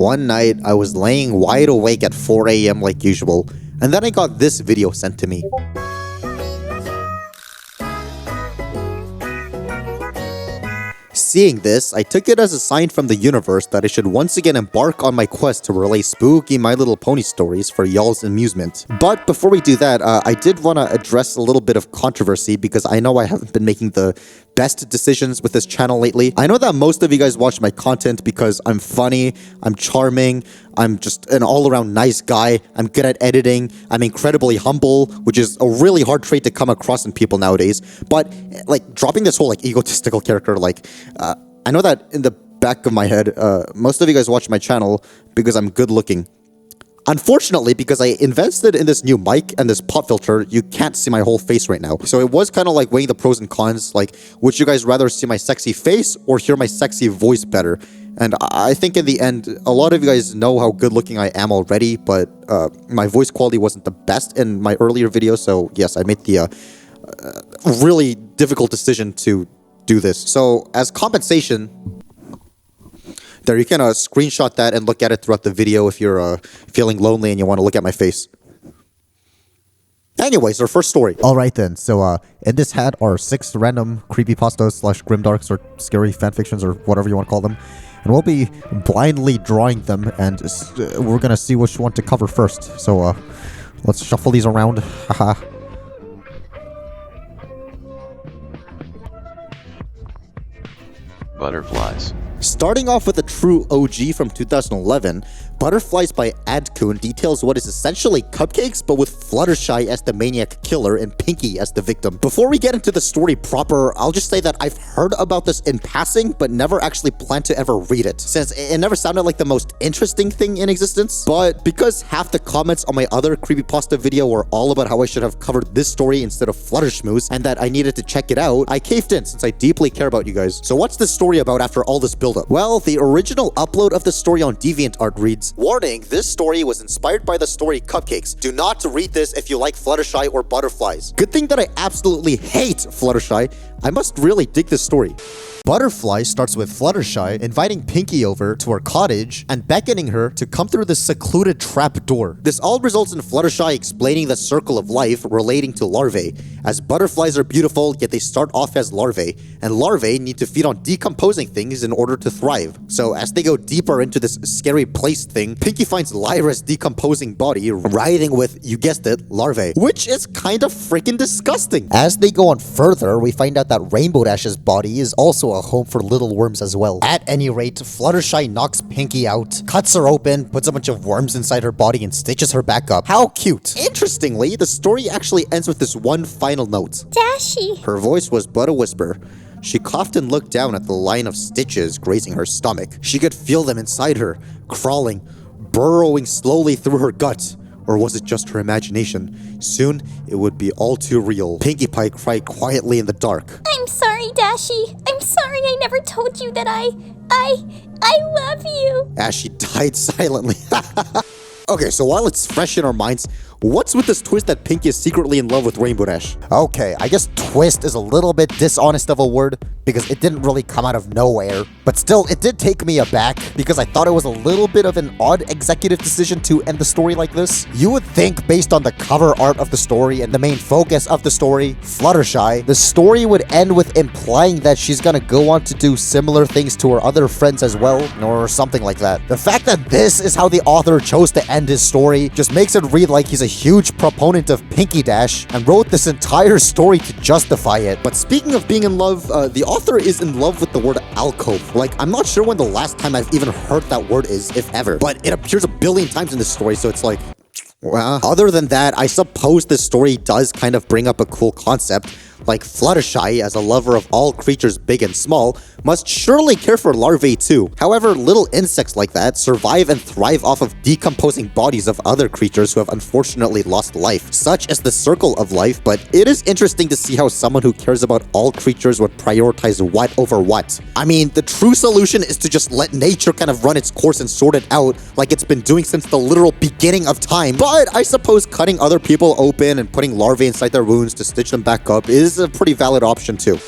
One night, I was laying wide awake at 4 AM like usual, and then I got this video sent to me. Seeing this, I took it as a sign from the universe that I should once again embark on my quest to relay spooky My Little Pony stories for y'all's amusement. But before we do that, I did want to address a little bit of controversy because I know I haven't been making the best decisions with this channel lately. I know that most of you guys watch my content because I'm funny, I'm charming, I'm just an all-around nice guy, I'm good at editing, I'm incredibly humble, which is a really hard trait to come across in people nowadays. But like dropping this whole like egotistical character, like I know that in the back of my head, most of you guys watch my channel because I'm good looking. Unfortunately, because I invested in this new mic and this pop filter, you can't see my whole face right now. So it was kind of like weighing the pros and cons, like, would you guys rather see my sexy face or hear my sexy voice better? And I think in the end, a lot of you guys know how good looking I am already, but my voice quality wasn't the best in my earlier videos, so yes, I made the really difficult decision to do this. So as compensation, there, you can screenshot that and look at it throughout the video if you're feeling lonely and you want to look at my face. Anyways, our first story. Alright then, so in this hat are 6 random creepypastas slash grimdarks or scary fanfictions or whatever you want to call them. And we'll be blindly drawing them and we're gonna see which one to cover first. So let's shuffle these around. Haha. Butterflies. Starting off with a true OG from 2011, Butterflies by Adcoon details what is essentially cupcakes, but with Fluttershy as the maniac killer and Pinkie as the victim. Before we get into the story proper, I'll just say that I've heard about this in passing, but never actually planned to ever read it, since it never sounded like the most interesting thing in existence. But because half the comments on my other creepypasta video were all about how I should have covered this story instead of Flutterschmooze, and that I needed to check it out, I caved in since I deeply care about you guys. So what's this story about after all this buildup? Well, the original upload of the story on DeviantArt reads, "Warning, this story was inspired by the story Cupcakes. Do not read this if you like Fluttershy or Butterflies." Good thing that I absolutely hate Fluttershy. I must really dig this story. Butterfly starts with Fluttershy inviting Pinkie over to her cottage and beckoning her to come through this secluded trap door. This all results in Fluttershy explaining the circle of life relating to larvae, as butterflies are beautiful, yet they start off as larvae, and larvae need to feed on decomposing things in order to thrive. So as they go deeper into this scary place thing, Pinkie finds Lyra's decomposing body writhing with, you guessed it, larvae, which is kind of freaking disgusting. As they go on further, we find out that Rainbow Dash's body is also a home for little worms as well. At any rate, Fluttershy knocks Pinkie out, cuts her open, puts a bunch of worms inside her body, and stitches her back up. How cute! Interestingly, the story actually ends with this one final note. Dashy! Her voice was but a whisper. She coughed and looked down at the line of stitches grazing her stomach. She could feel them inside her, crawling, burrowing slowly through her gut. Or was it just her imagination? Soon, it would be all too real. Pinkie Pie cried quietly in the dark. I'm sorry, Dashy. I'm sorry I never told you that I love you. As she died silently. Okay, so while it's fresh in our minds, what's with this twist that Pinkie is secretly in love with Rainbow Dash? Okay, I guess twist is a little bit dishonest of a word, because it didn't really come out of nowhere. But still, it did take me aback, because I thought it was a little bit of an odd executive decision to end the story like this. You would think, based on the cover art of the story and the main focus of the story, Fluttershy, the story would end with implying that she's gonna go on to do similar things to her other friends as well, or something like that. The fact that this is how the author chose to end his story just makes it read like he's a huge proponent of Pinkie Dash and wrote this entire story to justify it. But speaking of being in love, the author is in love with the word alcove. Like, I'm not sure when the last time I've even heard that word is, if ever. But it appears a billion times in this story, so it's like, well. Other than that, I suppose this story does kind of bring up a cool concept. Like, Fluttershy, as a lover of all creatures big and small, must surely care for larvae too. However, little insects like that survive and thrive off of decomposing bodies of other creatures who have unfortunately lost life, such as the circle of life. But it is interesting to see how someone who cares about all creatures would prioritize what over what. I mean, the true solution is to just let nature kind of run its course and sort it out like it's been doing since the literal beginning of time. But I suppose cutting other people open and putting larvae inside their wounds to stitch them back up is a pretty valid option too.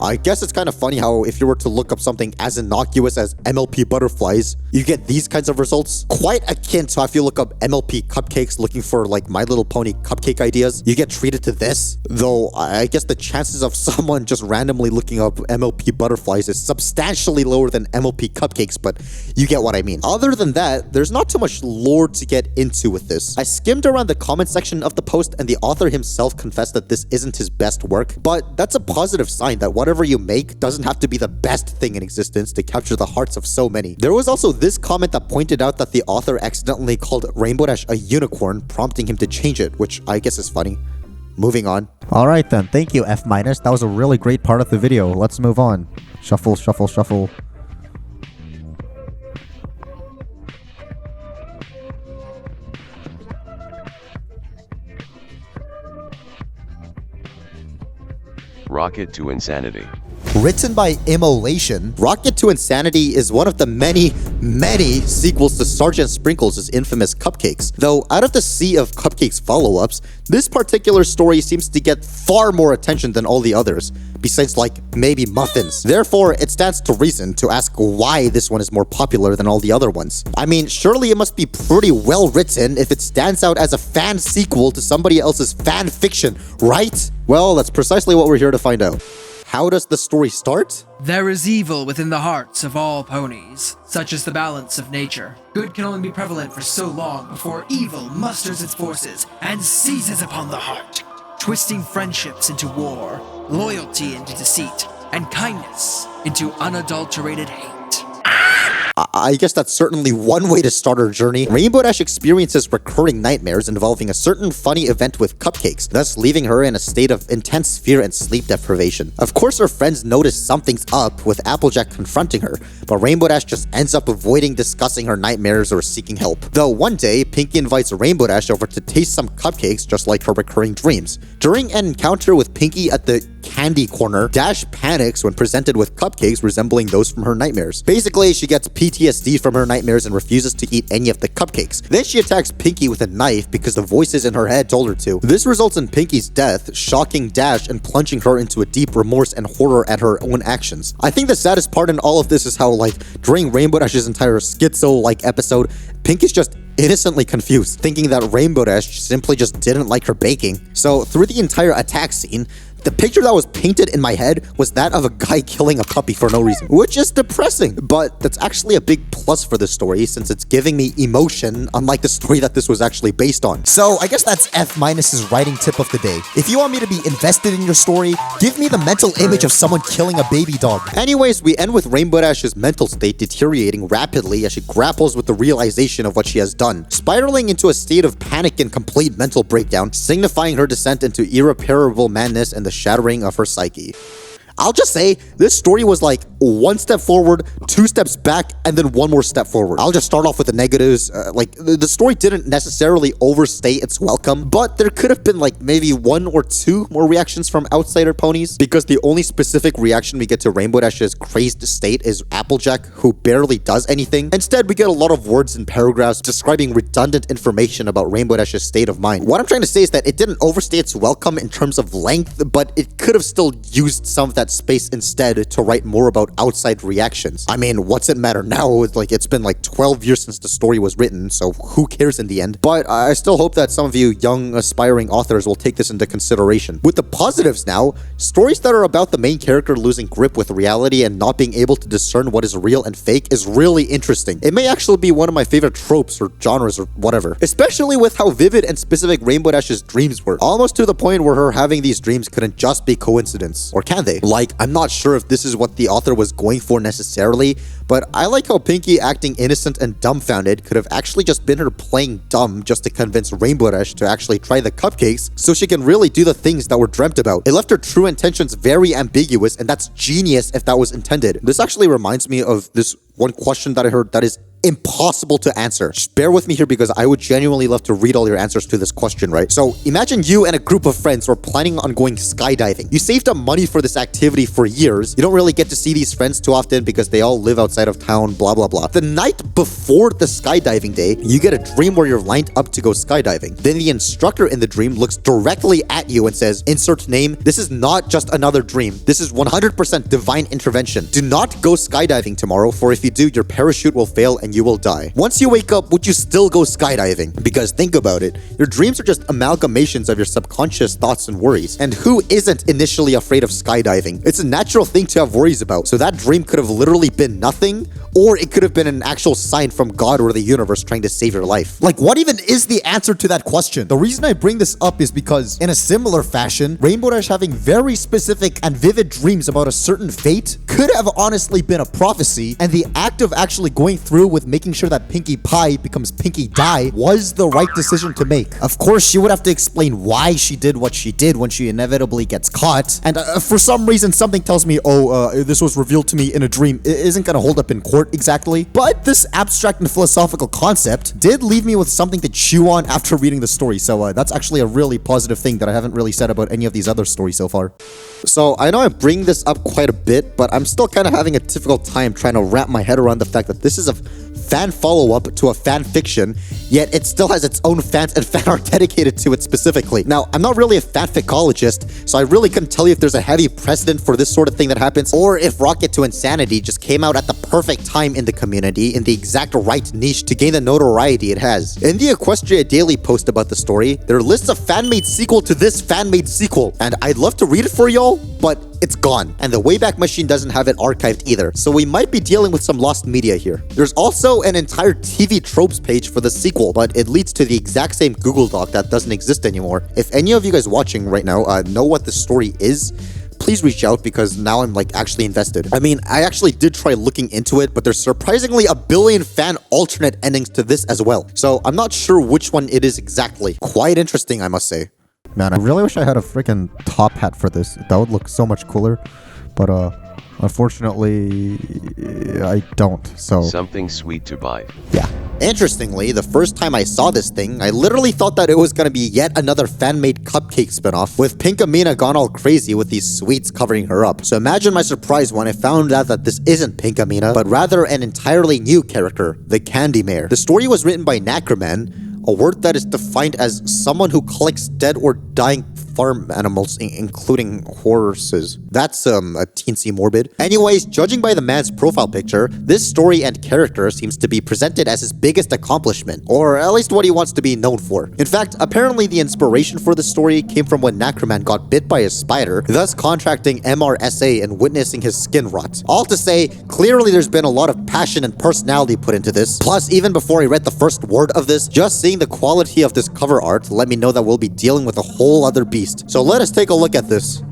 I guess it's kind of funny how if you were to look up something as innocuous as MLP butterflies, you get these kinds of results. Quite akin to if you look up MLP cupcakes looking for like My Little Pony cupcake ideas, you get treated to this. Though I guess the chances of someone just randomly looking up MLP butterflies is substantially lower than MLP cupcakes, but you get what I mean. Other than that, there's not too much lore to get into with this. I skimmed around the comment section of the post and the author himself confessed that this isn't his best work, but that's a positive sign that whatever you make doesn't have to be the best thing in existence to capture the hearts of so many. There was also this comment that pointed out that the author accidentally called Rainbow Dash a unicorn, prompting him to change it, which I guess is funny. Moving on. Alright then, thank you F-. That was a really great part of the video. Let's move on. Shuffle, shuffle, shuffle. Rocket to Insanity. Written by Immolation, Rocket to Insanity is one of the many sequels to Sergeant Sprinkles' infamous Cupcakes. Though out of the sea of Cupcakes follow-ups, this particular story seems to get far more attention than all the others, besides like maybe Muffins. Therefore, it stands to reason to ask why this one is more popular than all the other ones. I mean, surely it must be pretty well written if it stands out as a fan sequel to somebody else's fan fiction, right? Well, that's precisely what we're here to find out. How does the story start? There is evil within the hearts of all ponies. Such is the balance of nature. Good can only be prevalent for so long before evil musters its forces and seizes upon the heart, twisting friendships into war, loyalty into deceit, and kindness into unadulterated hate. I guess that's certainly one way to start her journey. Rainbow Dash experiences recurring nightmares involving a certain funny event with cupcakes, thus leaving her in a state of intense fear and sleep deprivation. Of course, her friends notice something's up with Applejack confronting her, but Rainbow Dash just ends up avoiding discussing her nightmares or seeking help. Though one day, Pinkie invites Rainbow Dash over to taste some cupcakes just like her recurring dreams. During an encounter with Pinkie at the candy corner, Dash panics when presented with cupcakes resembling those from her nightmares. Basically, she gets PTSD from her nightmares and refuses to eat any of the cupcakes. Then she attacks Pinkie with a knife because the voices in her head told her to. This results in Pinkie's death, shocking Dash and plunging her into a deep remorse and horror at her own actions. I think the saddest part in all of this is how, like, during Rainbow Dash's entire schizo-like episode, Pinkie's just innocently confused, thinking that Rainbow Dash simply just didn't like her baking. So through the entire attack scene, the picture that was painted in my head was that of a guy killing a puppy for no reason, which is depressing, but that's actually a big plus for this story since it's giving me emotion, unlike the story that this was actually based on. So I guess that's F-'s writing tip of the day. If you want me to be invested in your story, give me the mental image of someone killing a baby dog. Anyways, we end with Rainbow Dash's mental state deteriorating rapidly as she grapples with the realization of what she has done, spiraling into a state of panic and complete mental breakdown, signifying her descent into irreparable madness and the shattering of her psyche. I'll just say, this story was like one step forward, two steps back, and then one more step forward. I'll just start off with the negatives. The story didn't necessarily overstay its welcome, but there could have been like maybe one or two more reactions from outsider ponies, because the only specific reaction we get to Rainbow Dash's crazed state is Applejack, who barely does anything. Instead, we get a lot of words and paragraphs describing redundant information about Rainbow Dash's state of mind. What I'm trying to say is that it didn't overstay its welcome in terms of length, but it could have still used some of that space instead to write more about outside reactions. I mean, what's it matter now? It's been like 12 years since the story was written, so who cares in the end? But I still hope that some of you young aspiring authors will take this into consideration. With the positives now, stories that are about the main character losing grip with reality and not being able to discern what is real and fake is really interesting. It may actually be one of my favorite tropes or genres or whatever, especially with how vivid and specific Rainbow Dash's dreams were, almost to the point where her having these dreams couldn't just be coincidence. Or can they? Like, I'm not sure if this is what the author was going for necessarily, but I like how Pinkie acting innocent and dumbfounded could have actually just been her playing dumb just to convince Rainbow Dash to actually try the cupcakes so she can really do the things that were dreamt about. It left her true intentions very ambiguous, and that's genius if that was intended. This actually reminds me of this one question that I heard that is impossible to answer. Just bear with me here because I would genuinely love to read all your answers to this question, right? So imagine you and a group of friends were planning on going skydiving. You saved up money for this activity for years. You don't really get to see these friends too often because they all live outside of town, blah, blah, blah. The night before the skydiving day, you get a dream where you're lined up to go skydiving. Then the instructor in the dream looks directly at you and says, insert name, this is not just another dream. This is 100% divine intervention. Do not go skydiving tomorrow, for if you do, your parachute will fail and you will die. Once you wake up, would you still go skydiving? Because think about it, your dreams are just amalgamations of your subconscious thoughts and worries. And who isn't initially afraid of skydiving? It's a natural thing to have worries about. So that dream could have literally been nothing, or it could have been an actual sign from God or the universe trying to save your life. Like, what even is the answer to that question? The reason I bring this up is because, in a similar fashion, Rainbow Dash having very specific and vivid dreams about a certain fate could have honestly been a prophecy, and the act of actually going through with making sure that Pinkie Pie becomes Pinkie Die was the right decision to make. Of course, she would have to explain why she did what she did when she inevitably gets caught, and for some reason, something tells me, this was revealed to me in a dream. It isn't gonna hold up in court exactly, but this abstract and philosophical concept did leave me with something to chew on after reading the story, so that's actually a really positive thing that I haven't really said about any of these other stories so far. So I know I bring this up quite a bit, but I'm still kind of having a difficult time trying to wrap my head around the fact that this is a fan follow-up to a fan fiction, yet it still has its own fans and fan art dedicated to it specifically. Now, I'm not really a fanficcologist, so I really couldn't tell you if there's a heavy precedent for this sort of thing that happens, or if Rocket to Insanity just came out at the perfect time in the community, in the exact right niche to gain the notoriety it has. In the Equestria Daily post about the story, there lists a fan-made sequel to this fan-made sequel, and I'd love to read it for y'all, but it's gone, and the Wayback Machine doesn't have it archived either, so we might be dealing with some lost media here. There's also an entire TV tropes page for the sequel, but it leads to the exact same Google Doc that doesn't exist anymore. If any of you guys watching right now know what the story is, please reach out because now I'm like actually invested. I mean, I actually did try looking into it, but there's surprisingly a billion fan alternate endings to this as well, so I'm not sure which one it is exactly. Quite interesting, I must say. Man, I really wish I had a freaking top hat for this. That would look so much cooler. But, unfortunately, I don't, so... Something sweet to buy. Yeah. Interestingly, the first time I saw this thing, I literally thought that it was gonna be yet another fan-made cupcake spinoff, with Pinkamena gone all crazy with these sweets covering her up. So imagine my surprise when I found out that this isn't Pinkamena, but rather an entirely new character, the Candy Mare. The story was written by TheKnackerman, a word that is defined as someone who collects dead or dying farm animals, including horses. That's a teensy morbid. Anyways, judging by the man's profile picture, this story and character seems to be presented as his biggest accomplishment, or at least what he wants to be known for. In fact, apparently the inspiration for the story came from when TheKnackerman got bit by a spider, thus contracting MRSA and witnessing his skin rot. All to say, clearly there's been a lot of passion and personality put into this. Plus, even before I read the first word of this, just seeing the quality of this cover art let me know that we'll be dealing with a whole other beast. So let us take a look at this.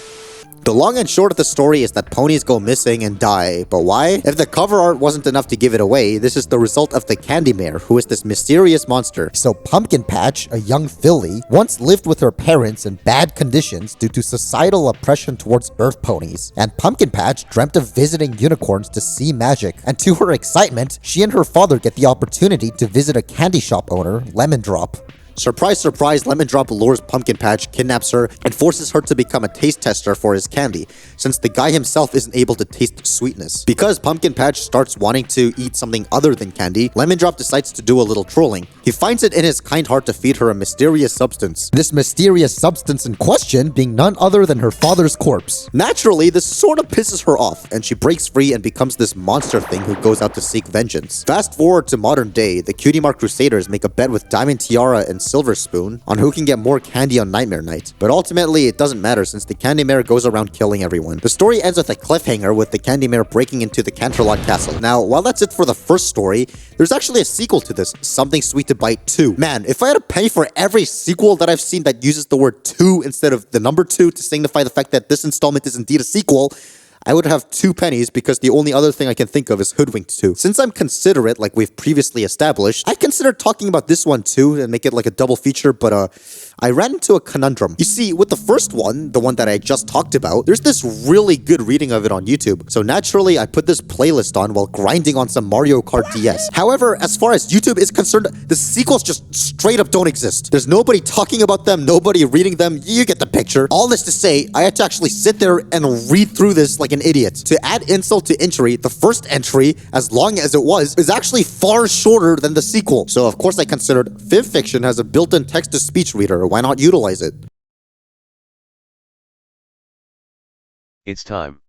The long and short of the story is that ponies go missing and die, but why? If the cover art wasn't enough to give it away, this is the result of the Candy Mare, who is this mysterious monster. So Pumpkin Patch, a young filly, once lived with her parents in bad conditions due to societal oppression towards earth ponies, and Pumpkin Patch dreamt of visiting unicorns to see magic, and to her excitement, she and her father get the opportunity to visit a candy shop owner, Lemon Drop. Surprise, surprise, Lemon Drop lures Pumpkin Patch, kidnaps her, and forces her to become a taste tester for his candy, since the guy himself isn't able to taste sweetness. Because Pumpkin Patch starts wanting to eat something other than candy, Lemon Drop decides to do a little trolling. He finds it in his kind heart to feed her a mysterious substance. This mysterious substance in question being none other than her father's corpse. Naturally, this sort of pisses her off, and she breaks free and becomes this monster thing who goes out to seek vengeance. Fast forward to modern day, the Cutie Mark Crusaders make a bet with Diamond Tiara and Silver Spoon on who can get more candy on Nightmare Night. But ultimately, it doesn't matter since the Candy Mare goes around killing everyone. The story ends with a cliffhanger with the Candy Mare breaking into the Canterlot Castle. Now, while that's it for the first story, there's actually a sequel to this, Something Sweet to Bite 2. Man, if I had a penny for every sequel that I've seen that uses the word 2 instead of the number 2 to signify the fact that this installment is indeed a sequel, I would have 2 pennies because the only other thing I can think of is Hoodwinked 2. Since I'm considerate, like we've previously established, I considered talking about this one too and make it like a double feature, but I ran into a conundrum. You see, with the first one, the one that I just talked about, there's this really good reading of it on YouTube. So naturally, I put this playlist on while grinding on some Mario Kart DS. However, as far as YouTube is concerned, the sequels just straight up don't exist. There's nobody talking about them, nobody reading them. You get the picture. All this to say, I had to actually sit there and read through this like an idiot. To add insult to injury, the first entry, as long as it was, is actually far shorter than the sequel. So of course I considered FivFiction has a built-in text-to-speech reader. Why not utilize it? It's time.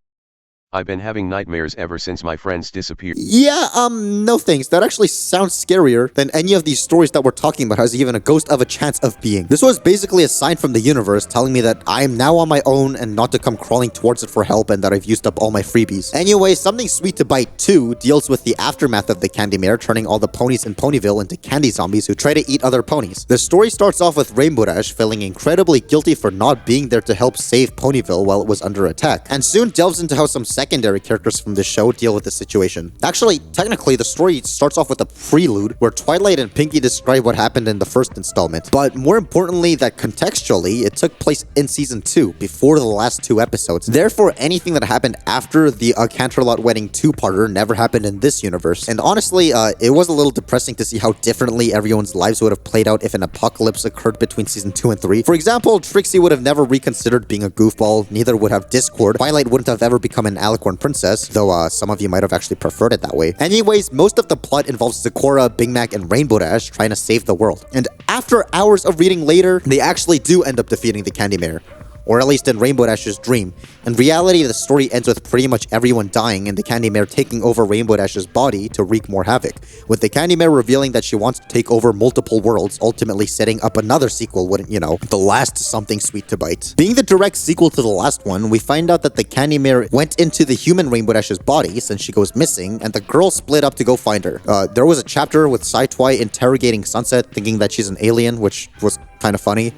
I've been having nightmares ever since my friends disappeared. Yeah, no thanks. That actually sounds scarier than any of these stories that we're talking about has even a ghost of a chance of being. This was basically a sign from the universe telling me that I am now on my own and not to come crawling towards it for help and that I've used up all my freebies. Anyway, Something Sweet to Bite 2 deals with the aftermath of the Candy Mare turning all the ponies in Ponyville into candy zombies who try to eat other ponies. The story starts off with Rainbow Dash feeling incredibly guilty for not being there to help save Ponyville while it was under attack, and soon delves into how some secondary characters from the show deal with the situation. Actually, technically, the story starts off with a prelude where Twilight and Pinkie describe what happened in the first installment, but more importantly that contextually, it took place in season 2, before the last 2 episodes. Therefore, anything that happened after the Canterlot Wedding 2-parter never happened in this universe. And honestly, it was a little depressing to see how differently everyone's lives would have played out if an apocalypse occurred between season 2 and 3. For example, Trixie would have never reconsidered being a goofball, neither would have Discord, Twilight wouldn't have ever become an alicorn princess, though some of you might have actually preferred it that way. Anyways, most of the plot involves Zecora, Big Mac, and Rainbow Dash trying to save the world. And after hours of reading later, they actually do end up defeating the Candy Mare. Or at least in Rainbow Dash's dream. In reality, the story ends with pretty much everyone dying and the Candy Mare taking over Rainbow Dash's body to wreak more havoc, with the Candy Mare revealing that she wants to take over multiple worlds, ultimately setting up another sequel, wouldn't you know, the last Something Sweet to Bite. Being the direct sequel to the last one, we find out that the Candy Mare went into the human Rainbow Dash's body since she goes missing, and the girls split up to go find her. There was a chapter with Twi interrogating Sunset, thinking that she's an alien, which was kind of funny.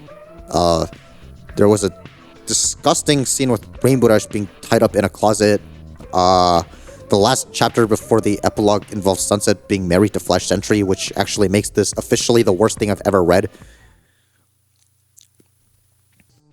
There was a disgusting scene with Rainbow Dash being tied up in a closet. The last chapter before the epilogue involves Sunset being married to Flash Sentry, which actually makes this officially the worst thing I've ever read.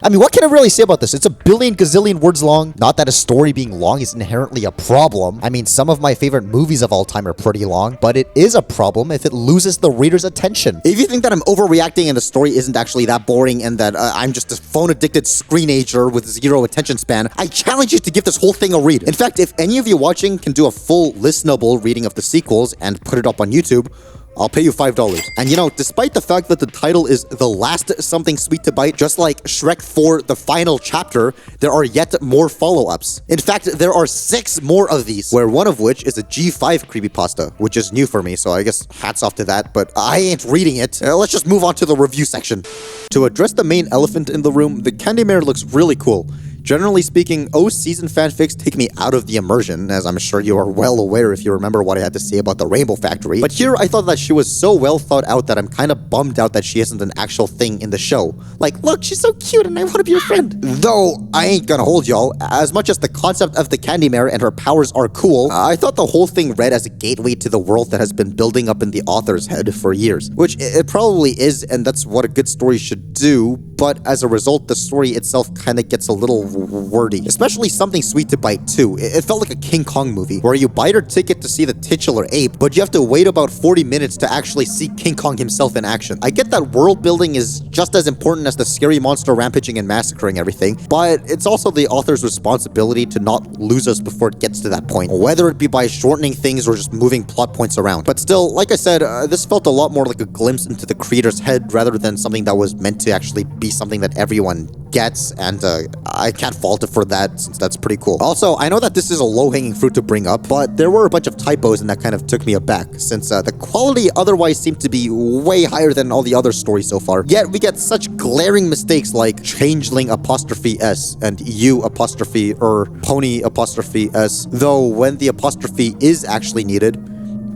I mean, what can I really say about this? It's a billion gazillion words long. Not that a story being long is inherently a problem. I mean, some of my favorite movies of all time are pretty long, but it is a problem if it loses the reader's attention. If you think that I'm overreacting and the story isn't actually that boring and that I'm just a phone-addicted screenager with zero attention span, I challenge you to give this whole thing a read. In fact, if any of you watching can do a full listenable reading of the sequels and put it up on YouTube, I'll pay you $5. And you know, despite the fact that the title is The Last Something Sweet to Bite, just like Shrek 4, the final chapter, there are yet more follow-ups. In fact, there are 6 more of these, where one of which is a G5 creepypasta, which is new for me, so I guess hats off to that, but I ain't reading it. Let's just move on to the review section. To address the main elephant in the room, the Candy Mare looks really cool. Generally speaking, O-season fanfics take me out of the immersion, as I'm sure you are well aware if you remember what I had to say about the Rainbow Factory. But here, I thought that she was so well thought out that I'm kind of bummed out that she isn't an actual thing in the show. Like, look, she's so cute and I want to be her friend. Though, I ain't gonna hold y'all. As much as the concept of the Candy Mare and her powers are cool, I thought the whole thing read as a gateway to the world that has been building up in the author's head for years. Which it probably is, and that's what a good story should do, but as a result, the story itself kind of gets a little wordy. Especially Something Sweet to Bite 2. It felt like a King Kong movie, where you buy your ticket to see the titular ape, but you have to wait about 40 minutes to actually see King Kong himself in action. I get that world building is just as important as the scary monster rampaging and massacring everything, but it's also the author's responsibility to not lose us before it gets to that point, whether it be by shortening things or just moving plot points around. But still, like I said, this felt a lot more like a glimpse into the creator's head rather than something that was meant to actually be something that everyone gets, and I can't fault it for that, since that's pretty cool. Also, I know that this is a low-hanging fruit to bring up, but there were a bunch of typos and that kind of took me aback, since the quality otherwise seemed to be way higher than all the other stories so far. Yet we get such glaring mistakes like changeling apostrophe S and U apostrophe or pony apostrophe S, though when the apostrophe is actually needed,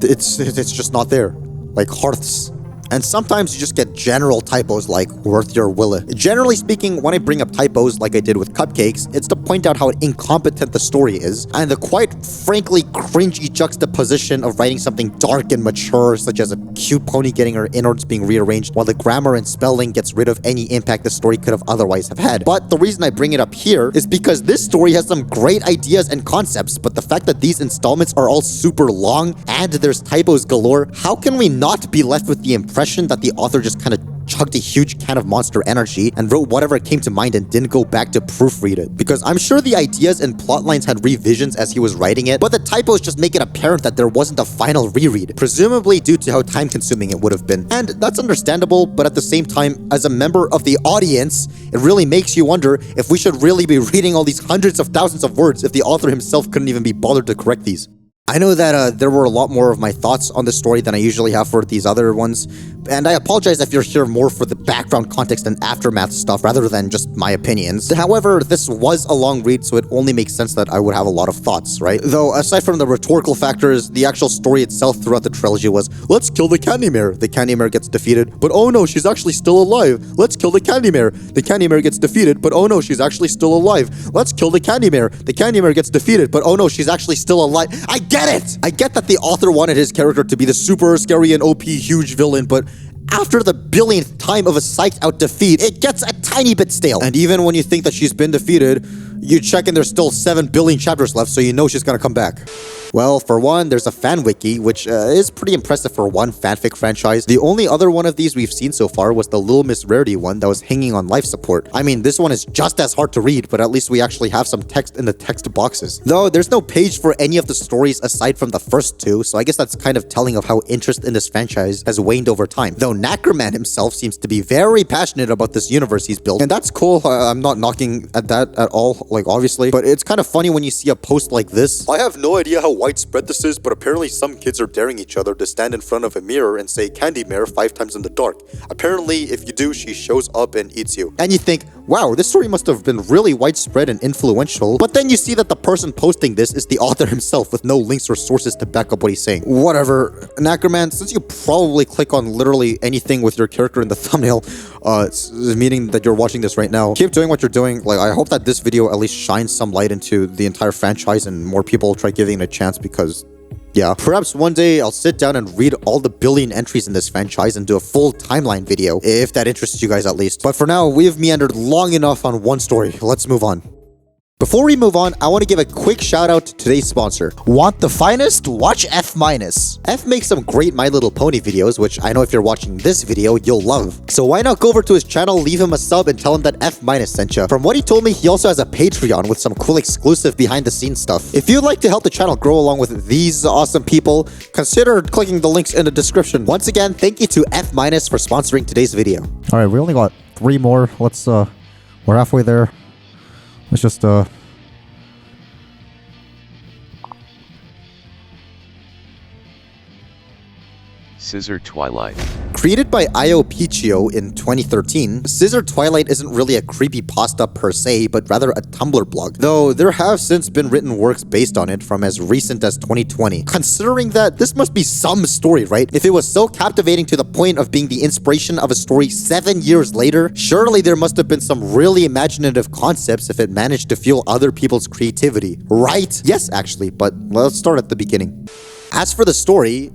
it's just not there. Like hearths And sometimes you just get general typos like worth your willa. Generally speaking, when I bring up typos like I did with Cupcakes, it's to point out how incompetent the story is, and the quite frankly cringy juxtaposition of writing something dark and mature, such as a cute pony getting her innards being rearranged, while the grammar and spelling gets rid of any impact the story could have otherwise have had. But the reason I bring it up here is because this story has some great ideas and concepts, but the fact that these installments are all super long and there's typos galore, how can we not be left with the impression that the author just kind of chugged a huge can of Monster Energy and wrote whatever came to mind and didn't go back to proofread it? Because I'm sure the ideas and plot lines had revisions as he was writing it, but the typos just make it apparent that there wasn't a final reread, presumably due to how time-consuming it would have been. And that's understandable, but at the same time, as a member of the audience, it really makes you wonder if we should really be reading all these hundreds of thousands of words if the author himself couldn't even be bothered to correct these. I know that there were a lot more of my thoughts on the story than I usually have for these other ones, and I apologize if you're here more for the background context and aftermath stuff rather than just my opinions. However, this was a long read, so it only makes sense that I would have a lot of thoughts, right? Though, aside from the rhetorical factors, the actual story itself throughout the trilogy was, let's kill the Candy Mare. The Candy Mare gets defeated, but oh no, she's actually still alive. Let's kill the Candy Mare. The Candy Mare gets defeated, but oh no, she's actually still alive. Let's kill the Candy Mare. The Candy Mare gets defeated, but oh no, she's actually still alive. I get it! I get that the author wanted his character to be the super scary and OP huge villain, but after the billionth time of a psyched out defeat, it gets a tiny bit stale. And even when you think that she's been defeated, you check and there's still 7 billion chapters left, so you know she's gonna come back. Well, for one, there's a fan wiki, which is pretty impressive for one fanfic franchise. The only other one of these we've seen so far was the Little Miss Rarity one that was hanging on life support. I mean, this one is just as hard to read, but at least we actually have some text in the text boxes. Though, there's no page for any of the stories aside from the first two, so I guess that's kind of telling of how interest in this franchise has waned over time. Though TheKnackerman himself seems to be very passionate about this universe he's built, and that's cool. I'm not knocking at that at all, like obviously, but it's kind of funny when you see a post like this. I have no idea how widespread this is, but apparently some kids are daring each other to stand in front of a mirror and say Candy Mare 5 times in the dark. Apparently, if you do, she shows up and eats you. And you think, wow, this story must have been really widespread and influential, but then you see that the person posting this is the author himself with no links or sources to back up what he's saying. Whatever. TheKnackerman, since you probably click on literally anything with your character in the thumbnail, meaning that you're watching this right now, keep doing what you're doing. Like, I hope that this video at least shines some light into the entire franchise and more people try giving it a chance, because yeah, perhaps one day I'll sit down and read all the billion entries in this franchise and do a full timeline video, if that interests you guys at least. But for now, we've meandered long enough on one story. Let's move on. Before we move on, I want to give a quick shout out to today's sponsor. Want the finest? Watch F-. F makes some great My Little Pony videos, which I know if you're watching this video, you'll love. So why not go over to his channel, leave him a sub, and tell him that F- sent you. From what he told me, he also has a Patreon with some cool exclusive behind the scenes stuff. If you'd like to help the channel grow along with these awesome people, consider clicking the links in the description. Once again, thank you to F- for sponsoring today's video. All right, we only got 3 more. Let's, we're halfway there. Let's just, Scissor Twilight. Created by Iopichio in 2013, Scissor Twilight isn't really a creepypasta per se, but rather a Tumblr blog, though there have since been written works based on it from as recent as 2020. Considering that, this must be some story, right? If it was so captivating to the point of being the inspiration of a story 7 years later, surely there must have been some really imaginative concepts if it managed to fuel other people's creativity, right? Yes, actually, but let's start at the beginning. As for the story,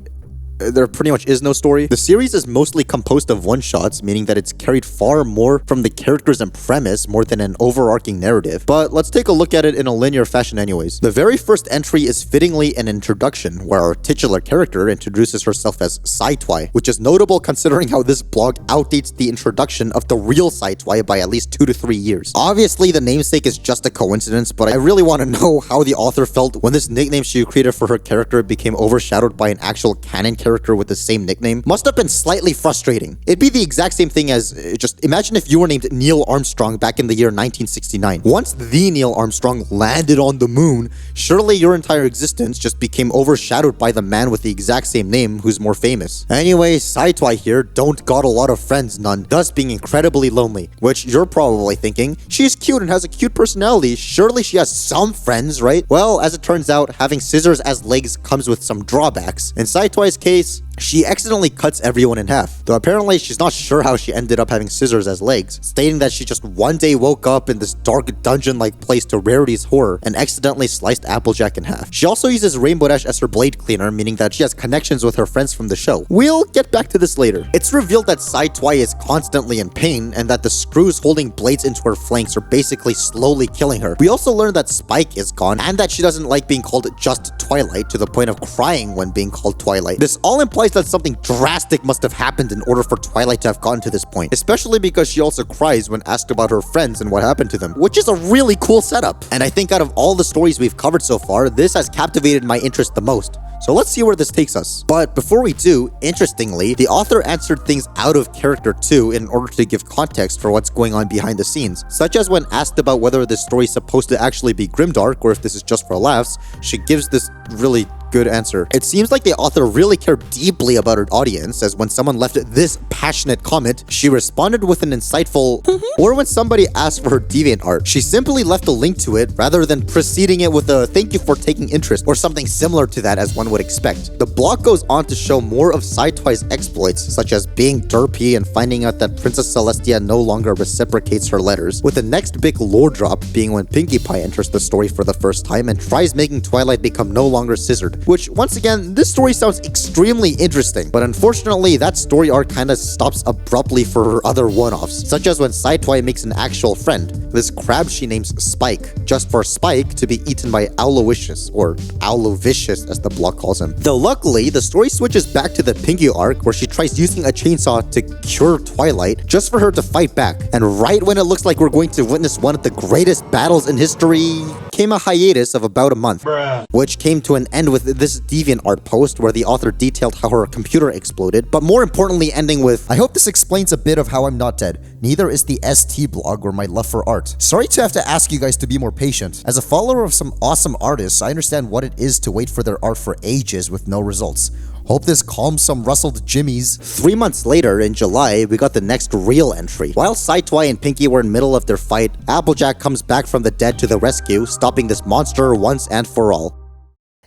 there pretty much is no story. The series is mostly composed of one-shots, meaning that it's carried far more from the characters and premise more than an overarching narrative. But let's take a look at it in a linear fashion anyways. The very first entry is fittingly an introduction, where our titular character introduces herself as Sci-Twi, which is notable considering how this blog outdates the introduction of the real Sci-Twi by at least 2 to 3 years. Obviously, the namesake is just a coincidence, but I really want to know how the author felt when this nickname she created for her character became overshadowed by an actual canon character with the same nickname. Must have been slightly frustrating. It'd be the exact same thing as, just imagine if you were named Neil Armstrong back in the year 1969. Once the Neil Armstrong landed on the moon, surely your entire existence just became overshadowed by the man with the exact same name who's more famous. Anyway, Sci-Twi here don't got a lot of friends, none, thus being incredibly lonely. Which you're probably thinking, she's cute and has a cute personality, surely she has some friends, right? Well, as it turns out, having scissors as legs comes with some drawbacks. In Sci-Twi's case, she accidentally cuts everyone in half, though apparently she's not sure how she ended up having scissors as legs, stating that she just one day woke up in this dark dungeon-like place to Rarity's horror and accidentally sliced Applejack in half. She also uses Rainbow Dash as her blade cleaner, meaning that she has connections with her friends from the show. We'll get back to this later. It's revealed that Twi is constantly in pain and that the screws holding blades into her flanks are basically slowly killing her. We also learn that Spike is gone and that she doesn't like being called just Twilight, to the point of crying when being called Twilight. This all implies that something drastic must have happened in order for Twilight to have gotten to this point, especially because she also cries when asked about her friends and what happened to them, which is a really cool setup. And I think out of all the stories we've covered so far, this has captivated my interest the most. So let's see where this takes us. But before we do, interestingly, the author answered things out of character too in order to give context for what's going on behind the scenes, such as when asked about whether this story is supposed to actually be grimdark or if this is just for laughs, she gives this really good answer. It seems like the author really cared deeply about her audience, as when someone left this passionate comment, she responded with an insightful or when somebody asked for her deviant art, she simply left a link to it rather than preceding it with a thank you for taking interest or something similar to that as one would expect. The blog goes on to show more of Twi's exploits, such as being derpy and finding out that Princess Celestia no longer reciprocates her letters, with the next big lore drop being when Pinkie Pie enters the story for the first time and tries making Twilight become no longer scissored. Which, once again, this story sounds extremely interesting, but unfortunately that story arc kinda stops abruptly for her other one-offs, such as when Twi makes an actual friend, this crab she names Spike, just for Spike to be eaten by Owlovicious, or Owlovicious as the blog calls him. Though luckily, the story switches back to the Pinkie arc where she tries using a chainsaw to cure Twilight just for her to fight back, and right when it looks like we're going to witness one of the greatest battles in history, came a hiatus of about a month, which came to an end with this DeviantArt post where the author detailed how her computer exploded, but more importantly ending with, I hope this explains a bit of how I'm not dead. Neither is the ST blog or my love for art. Sorry to have to ask you guys to be more patient. As a follower of some awesome artists, I understand what it is to wait for their art for ages with no results. Hope this calms some rustled jimmies. 3 months later, in July, we got the next real entry. While Twi and Pinkie were in the middle of their fight, Applejack comes back from the dead to the rescue, stopping this monster once and for all.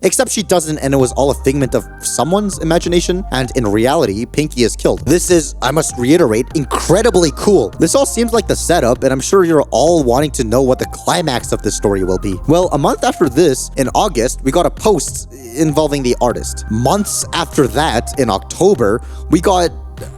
Except she doesn't, and it was all a figment of someone's imagination, and in reality, Pinkie is killed. This is, I must reiterate, incredibly cool. This all seems like the setup, and I'm sure you're all wanting to know what the climax of this story will be. Well, a month after this, in August, we got a post involving the artist. Months after that, in October, we got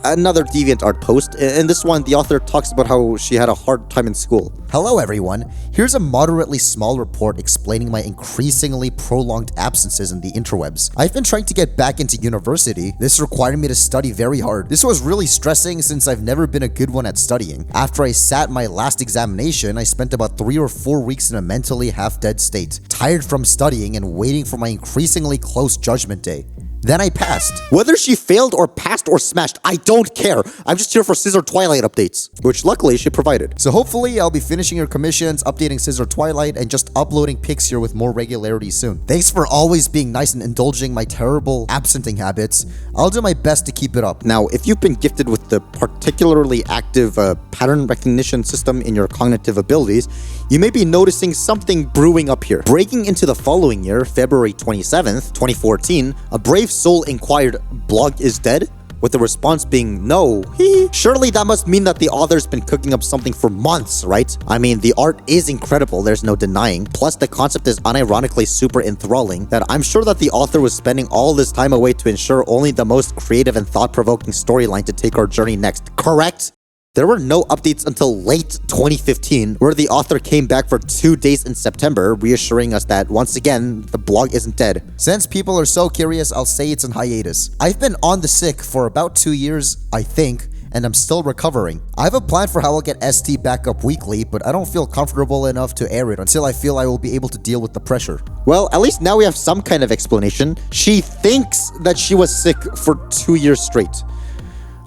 another DeviantArt post. In this one, the author talks about how she had a hard time in school. Hello everyone, here's a moderately small report explaining my increasingly prolonged absences in the interwebs. I've been trying to get back into university. This required me to study very hard. This was really stressing since I've never been a good one at studying. After I sat my last examination, I spent about 3 or 4 weeks in a mentally half-dead state, tired from studying and waiting for my increasingly close judgment day. Then I passed. Whether she failed or passed or smashed, I don't care. I'm just here for Scissor Twilight updates, which luckily she provided. So hopefully I'll be finishing your commissions, updating Scissor Twilight, and just uploading pics here with more regularity soon. Thanks for always being nice and indulging my terrible absenting habits. I'll do my best to keep it up. Now, if you've been gifted with the particularly active pattern recognition system in your cognitive abilities, you may be noticing something brewing up here. Breaking into the following year, February 27th, 2014, a brave soul inquired, "Blog is dead?" with the response being no. Surely that must mean that the author's been cooking up something for months, right? I mean, the art is incredible, there's no denying. Plus, the concept is unironically super enthralling that I'm sure that the author was spending all this time away to ensure only the most creative and thought-provoking storyline to take our journey next, correct? There were no updates until late 2015, where the author came back for 2 days in September, reassuring us that, once again, the blog isn't dead. Since people are so curious, I'll say it's in hiatus. I've been on the sick for about 2 years, I think, and I'm still recovering. I have a plan for how I'll get ST back up weekly, but I don't feel comfortable enough to air it until I feel I will be able to deal with the pressure. Well, at least now we have some kind of explanation. She thinks that she was sick for 2 years straight.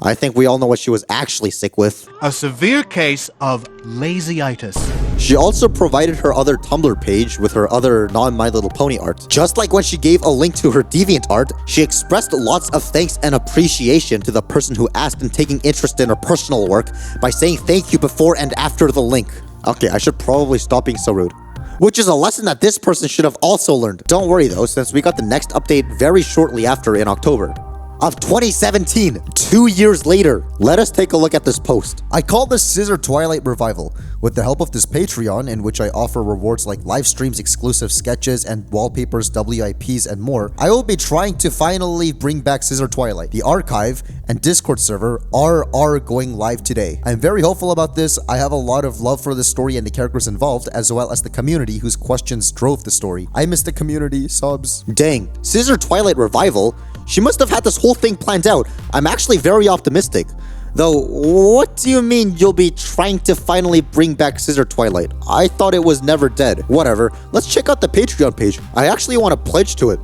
I think we all know what she was actually sick with. A severe case of lazyitis. She also provided her other Tumblr page with her other non-My Little Pony art. Just like when she gave a link to her DeviantArt, she expressed lots of thanks and appreciation to the person who asked and taking interest in her personal work by saying thank you before and after the link. Okay, I should probably stop being so rude. Which is a lesson that this person should have also learned. Don't worry though, since we got the next update very shortly after in October. of 2017, 2 years later. Let us take a look at this post. I call this Scissor Twilight Revival. With the help of this Patreon, in which I offer rewards like live streams, exclusive sketches, and wallpapers, WIPs, and more, I will be trying to finally bring back Scissor Twilight. The archive and Discord server are going live today. I'm very hopeful about this. I have a lot of love for the story and the characters involved, as well as the community whose questions drove the story. I miss the community, subs. Dang, Scissor Twilight Revival? She must have had this whole thing planned out. I'm actually very optimistic. Though, what do you mean you'll be trying to finally bring back Scissor Twilight? I thought it was never dead. Whatever, let's check out the Patreon page. I actually want to pledge to it.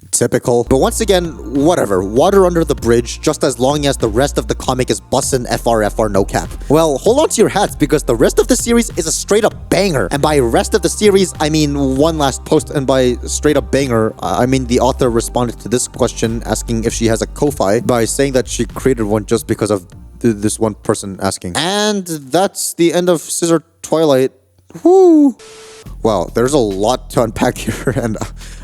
Typical. But once again, whatever. Water under the bridge, just as long as the rest of the comic is bussin' FR no cap. Well, hold on to your hats, because the rest of the series is a straight up banger. And by rest of the series, I mean one last post, and by straight up banger, I mean the author responded to this question asking if she has a Ko-Fi by saying that she created one just because of this one person asking. And that's the end of Scissor Twilight. Woo! Wow, there's a lot to unpack here, and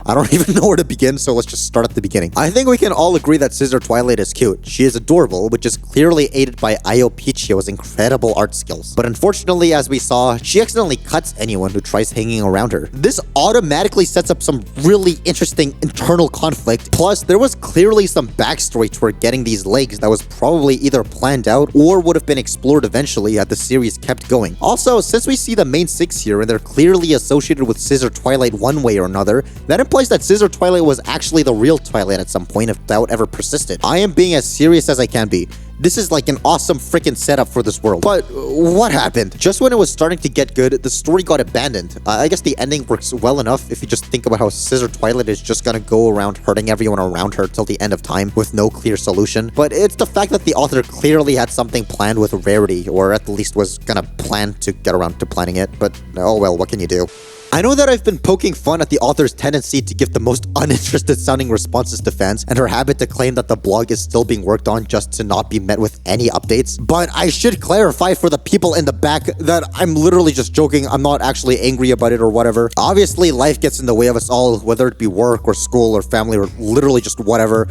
I don't even know where to begin, so let's just start at the beginning. I think we can all agree that Scissor Twilight is cute. She is adorable, which is clearly aided by Iopichio's incredible art skills. But unfortunately, as we saw, she accidentally cuts anyone who tries hanging around her. This automatically sets up some really interesting internal conflict. Plus, there was clearly some backstory to her getting these legs that was probably either planned out or would have been explored eventually had the series kept going. Also, since we see the main six here and they're clearly associated with Scissor Twilight one way or another, that implies that Scissor Twilight was actually the real Twilight at some point if doubt ever persisted. I am being as serious as I can be. This is like an awesome freaking setup for this world. But what happened? Just when it was starting to get good, the story got abandoned. I guess the ending works well enough if you just think about how Scissor Twilight is just gonna go around hurting everyone around her till the end of time with no clear solution. But it's the fact that the author clearly had something planned with Rarity, or at least was gonna plan to get around to planning it. But oh well, what can you do? I know that I've been poking fun at the author's tendency to give the most uninterested sounding responses to fans and her habit to claim that the blog is still being worked on just to not be met with any updates. But I should clarify for the people in the back that I'm literally just joking. I'm not actually angry about it or whatever. Obviously, life gets in the way of us all, whether it be work or school or family or literally just whatever.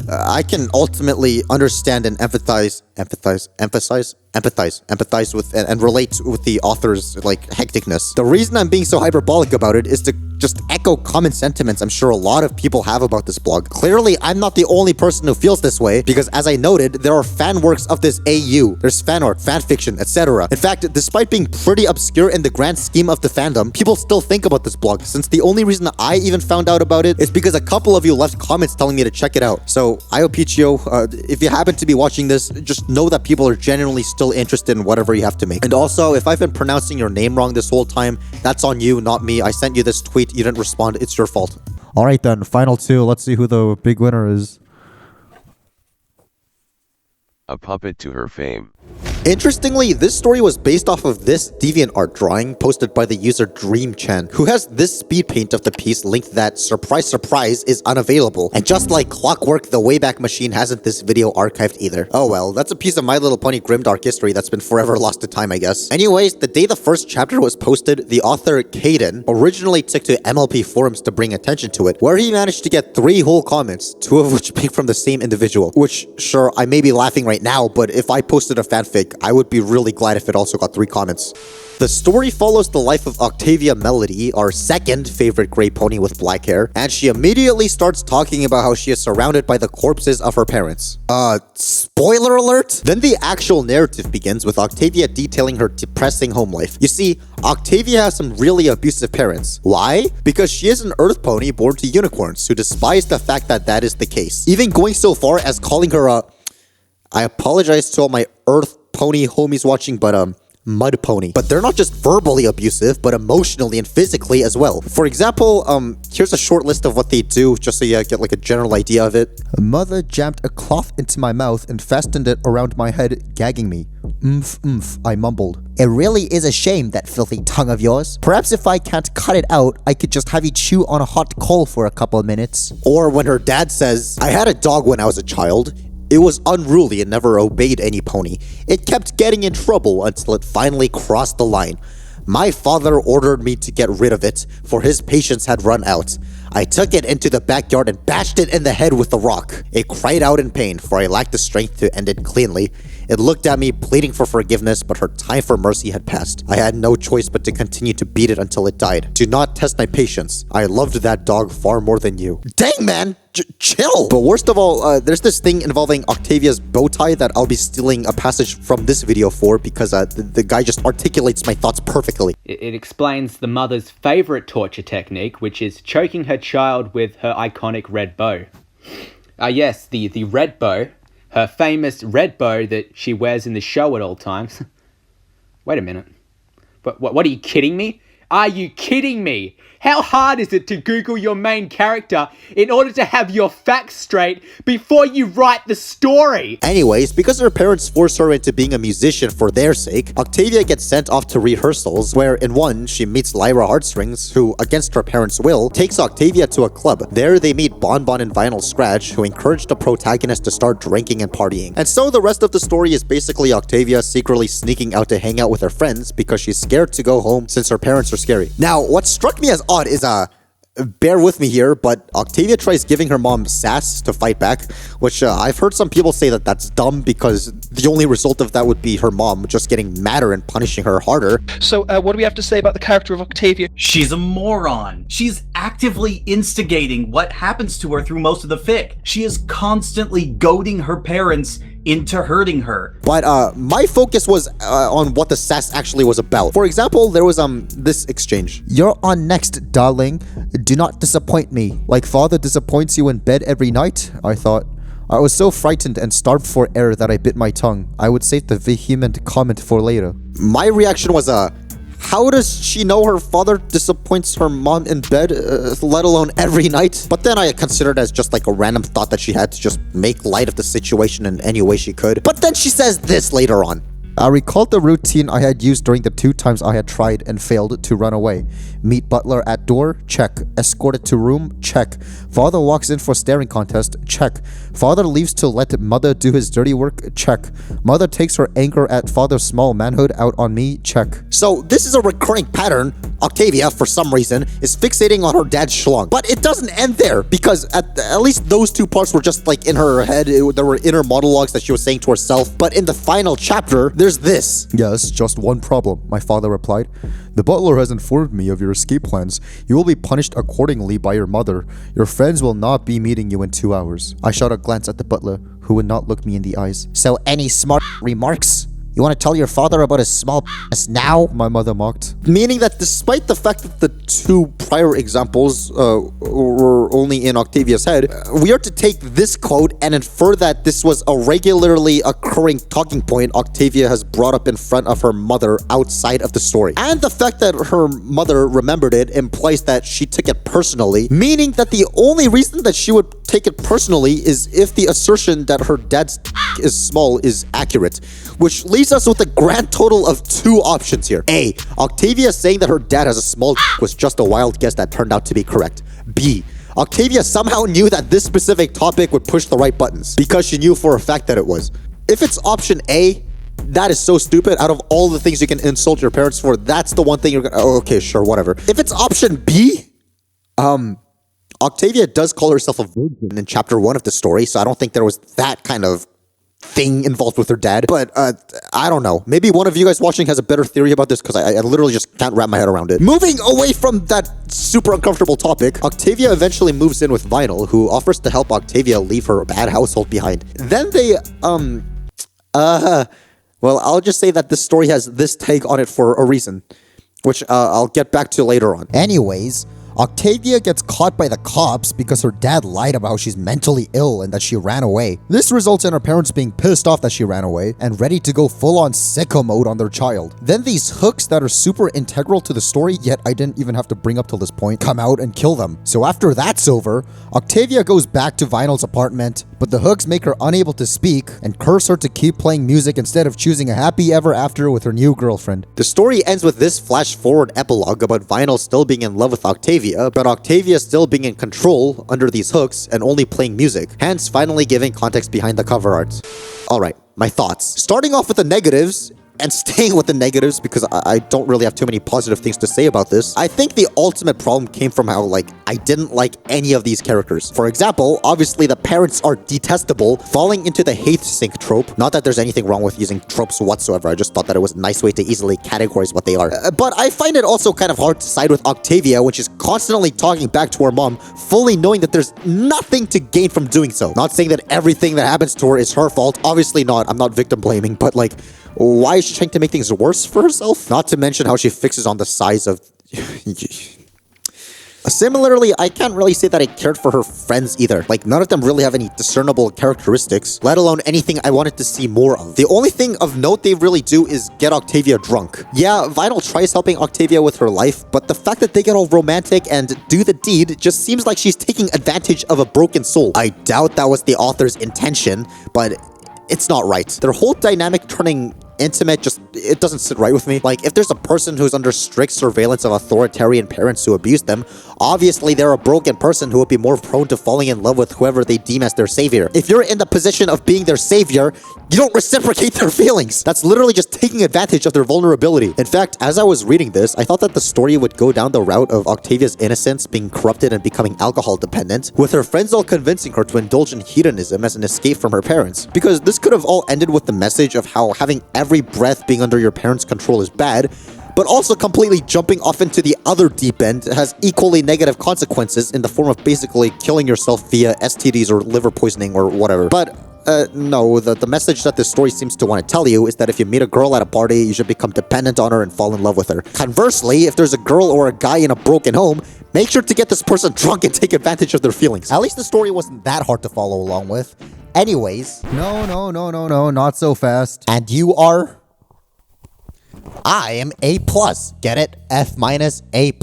I can ultimately understand and empathize with and relate with the author's hecticness. The reason I'm being so hyperbolic about it is to just echo common sentiments I'm sure a lot of people have about this blog. Clearly, I'm not the only person who feels this way, because as I noted, there are fan works of this AU, there's fan art, fan fiction, etc. In fact, despite being pretty obscure in the grand scheme of the fandom, people still think about this blog, since the only reason I even found out about it is because a couple of you left comments telling me to check it out. So, Iopichio, if you happen to be watching this, just know that people are genuinely still interested in whatever you have to make. And also, if I've been pronouncing your name wrong this whole time, that's on you, not me. I sent you this tweet, you didn't respond, it's your fault. Alright then, final two. Let's see who the big winner is. A puppet to her fame. Interestingly, this story was based off of this DeviantArt drawing posted by the user DreamChan, who has this speed paint of the piece linked that, surprise surprise, is unavailable. And just like clockwork, the Wayback Machine hasn't this video archived either. Oh well, that's a piece of My Little Pony grimdark history that's been forever lost to time, I guess. Anyways, the day the first chapter was posted, the author Kaidan originally took to MLP forums to bring attention to it, where he managed to get 3 whole comments, 2 of which being from the same individual. Which, sure, I may be laughing right now, but if I posted a fanfic, I would be really glad if it also got 3 comments. The story follows the life of Octavia Melody, our second favorite gray pony with black hair, and she immediately starts talking about how she is surrounded by the corpses of her parents. Spoiler alert? Then the actual narrative begins with Octavia detailing her depressing home life. You see, Octavia has some really abusive parents. Why? Because she is an earth pony born to unicorns who despise the fact that that is the case. Even going so far as calling her I apologize to all my earth pony homies watching, but mud pony. But they're not just verbally abusive, but emotionally and physically as well. For example, here's a short list of what they do, just so you get like a general idea of it. Mother jammed a cloth into my mouth and fastened it around my head, gagging me. I mumbled. It really is a shame, that filthy tongue of yours. Perhaps if I can't cut it out, I could just have you chew on a hot coal for a couple of minutes. Or when her dad says, I had a dog when I was a child. It was unruly and never obeyed any pony. It kept getting in trouble until it finally crossed the line. My father ordered me to get rid of it, for his patience had run out. I took it into the backyard and bashed it in the head with a rock. It cried out in pain, for I lacked the strength to end it cleanly. It looked at me, pleading for forgiveness, but her time for mercy had passed. I had no choice but to continue to beat it until it died. Do not test my patience. I loved that dog far more than you. Dang, man! Chill! But worst of all, there's this thing involving Octavia's bow tie that I'll be stealing a passage from this video for because the guy just articulates my thoughts perfectly. It explains the mother's favorite torture technique, which is choking her child with her iconic red bow. Yes, the red bow. Her famous red bow that she wears in the show at all times. Wait a minute. What are you kidding me? Are you kidding me? How hard is it to Google your main character in order to have your facts straight before you write the story? Anyways, because her parents force her into being a musician for their sake, Octavia gets sent off to rehearsals where in one, she meets Lyra Heartstrings, who, against her parents' will, takes Octavia to a club. There they meet Bonbon and Vinyl Scratch, who encourage the protagonist to start drinking and partying. And so the rest of the story is basically Octavia secretly sneaking out to hang out with her friends because she's scared to go home since her parents are scary. Now, what struck me as odd is bear with me here, but Octavia tries giving her mom sass to fight back, which I've heard some people say that that's dumb because the only result of that would be her mom just getting madder and punishing her harder. So what do we have to say about the character of Octavia? She's a moron. She's actively instigating what happens to her through most of the fic. She is constantly goading her parents into hurting her. But my focus was on what the sass actually was about. For example, there was this exchange. You're on next, darling. Do not disappoint me. Like father disappoints you in bed every night, I thought. I was so frightened and starved for air that I bit my tongue. I would save the vehement comment for later. My reaction was how does she know her father disappoints her mom in bed, let alone every night? But then I considered it as just like a random thought that she had to just make light of the situation in any way she could. But then she says this later on. I recalled the routine I had used during the 2 times I had tried and failed to run away. Meet butler at door? Check. Escorted to room? Check. Father walks in for staring contest? Check. Father leaves to let mother do his dirty work? Check. Mother takes her anger at father's small manhood out on me? Check. So this is a recurring pattern. Octavia, for some reason, is fixating on her dad's schlong. But it doesn't end there, because at least those 2 parts were just like in her head. There were inner monologues that she was saying to herself. But in the final chapter, there's this. Yes, just one problem, my father replied. The butler has informed me of your escape plans. You will be punished accordingly by your mother. Your friends will not be meeting you in 2 hours. I shot a glance at the butler, who would not look me in the eyes. So any smart remarks? You want to tell your father about his small penis now? My mother mocked. Meaning that despite the fact that the 2 prior examples were only in Octavia's head, we are to take this quote and infer that this was a regularly occurring talking point Octavia has brought up in front of her mother outside of the story. And the fact that her mother remembered it implies that she took it personally, meaning that the only reason that she would take it personally is if the assertion that her dad's is small is accurate, which leaves us with a grand total of 2 options here. A. Octavia saying that her dad has a small was just a wild guess that turned out to be correct. B. Octavia somehow knew that this specific topic would push the right buttons because she knew for a fact that it was. If it's option A, that is so stupid. Out of all the things you can insult your parents for, that's the one thing you're gonna... Oh, okay, sure, whatever. If it's option B, Octavia does call herself a virgin in chapter 1 of the story, so I don't think there was that kind of thing involved with her dad. But I don't know. Maybe one of you guys watching has a better theory about this because I literally just can't wrap my head around it. Moving away from that super uncomfortable topic, Octavia eventually moves in with Vinyl, who offers to help Octavia leave her bad household behind. Then they, well, I'll just say that this story has this tag on it for a reason, which I'll get back to later on. Anyways, Octavia gets caught by the cops because her dad lied about how she's mentally ill and that she ran away. This results in her parents being pissed off that she ran away and ready to go full-on sicko mode on their child. Then these hooks that are super integral to the story, yet I didn't even have to bring up till this point, come out and kill them. So after that's over, Octavia goes back to Vinyl's apartment, but the hooks make her unable to speak and curse her to keep playing music instead of choosing a happy ever after with her new girlfriend. The story ends with this flash-forward epilogue about Vinyl still being in love with Octavia, but Octavia still being in control under these hooks and only playing music, hence finally giving context behind the cover art. Alright, my thoughts. Starting off with the negatives, And staying with the negatives, because I don't really have too many positive things to say about this, I think the ultimate problem came from how, like, I didn't like any of these characters. For example, obviously the parents are detestable, falling into the hate sink trope. Not that there's anything wrong with using tropes whatsoever, I just thought that it was a nice way to easily categorize what they are. But I find it also kind of hard to side with Octavia, which is constantly talking back to her mom, fully knowing that there's nothing to gain from doing so. Not saying that everything that happens to her is her fault, obviously not, I'm not victim blaming, but like, why is she trying to make things worse for herself? Not to mention how she fixes on the size of... Similarly, I can't really say that I cared for her friends either. Like, none of them really have any discernible characteristics, let alone anything I wanted to see more of. The only thing of note they really do is get Octavia drunk. Yeah, Vinyl tries helping Octavia with her life, but the fact that they get all romantic and do the deed just seems like she's taking advantage of a broken soul. I doubt that was the author's intention, but it's not right. Their whole dynamic turning intimate, just, it doesn't sit right with me. Like, if there's a person who's under strict surveillance of authoritarian parents who abuse them, obviously they're a broken person who would be more prone to falling in love with whoever they deem as their savior. If you're in the position of being their savior, you don't reciprocate their feelings. That's literally just taking advantage of their vulnerability. In fact, as I was reading this, I thought that the story would go down the route of Octavia's innocence being corrupted and becoming alcohol dependent, with her friends all convincing her to indulge in hedonism as an escape from her parents. Because this could have all ended with the message of how having every breath being under your parents' control is bad, but also completely jumping off into the other deep end has equally negative consequences in the form of basically killing yourself via STDs or liver poisoning or whatever. But no, the message that this story seems to want to tell you is that if you meet a girl at a party, you should become dependent on her and fall in love with her. Conversely, if there's a girl or a guy in a broken home, make sure to get this person drunk and take advantage of their feelings. At least the story wasn't that hard to follow along with. Anyways, no, not so fast. And you are? I am A+. Get it? F minus A+.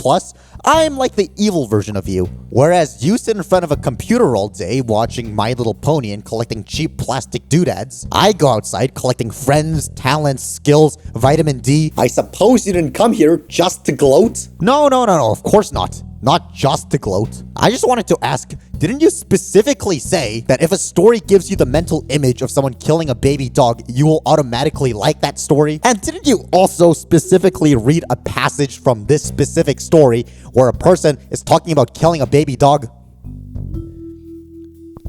I'm like the evil version of you. Whereas you sit in front of a computer all day watching My Little Pony and collecting cheap plastic doodads, I go outside collecting friends, talents, skills, vitamin D. I suppose you didn't come here just to gloat? No, of course not. Not just to gloat. I just wanted to ask, didn't you specifically say that if a story gives you the mental image of someone killing a baby dog, you will automatically like that story? And didn't you also specifically read a passage from this specific story where a person is talking about killing a baby dog?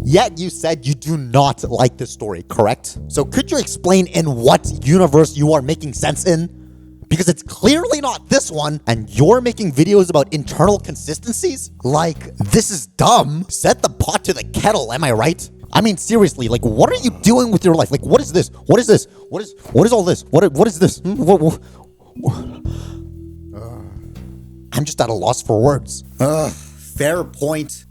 Yet you said you do not like this story, correct? So could you explain in what universe you are making sense in? Because it's clearly not this one, and you're making videos about internal consistencies? Like, this is dumb. Set the pot to the kettle, am I right? I mean, seriously, like, what are you doing with your life? Like, what is this? What is this? What is all this? What is this? I'm just at a loss for words. Fair point.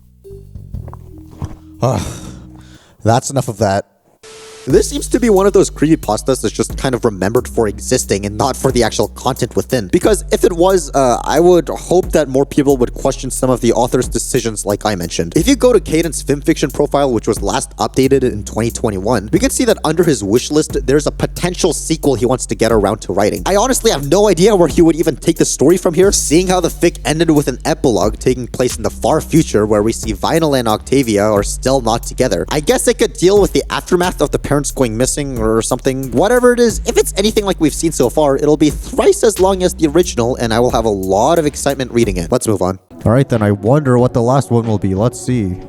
That's enough of that. This seems to be one of those creepypastas that's just kind of remembered for existing and not for the actual content within. Because if it was, I would hope that more people would question some of the author's decisions like I mentioned. If you go to Kaidan's fanfiction profile, which was last updated in 2021, we can see that under his wish list, there's a potential sequel he wants to get around to writing. I honestly have no idea where he would even take the story from here, seeing how the fic ended with an epilogue taking place in the far future where we see Vinyl and Octavia are still not together. I guess it could deal with the aftermath of the parents going missing or something. Whatever it is, if it's anything like we've seen so far, it'll be thrice as long as the original, and I will have a lot of excitement reading it. Let's move on. Alright then, I wonder what the last one will be. Let's see.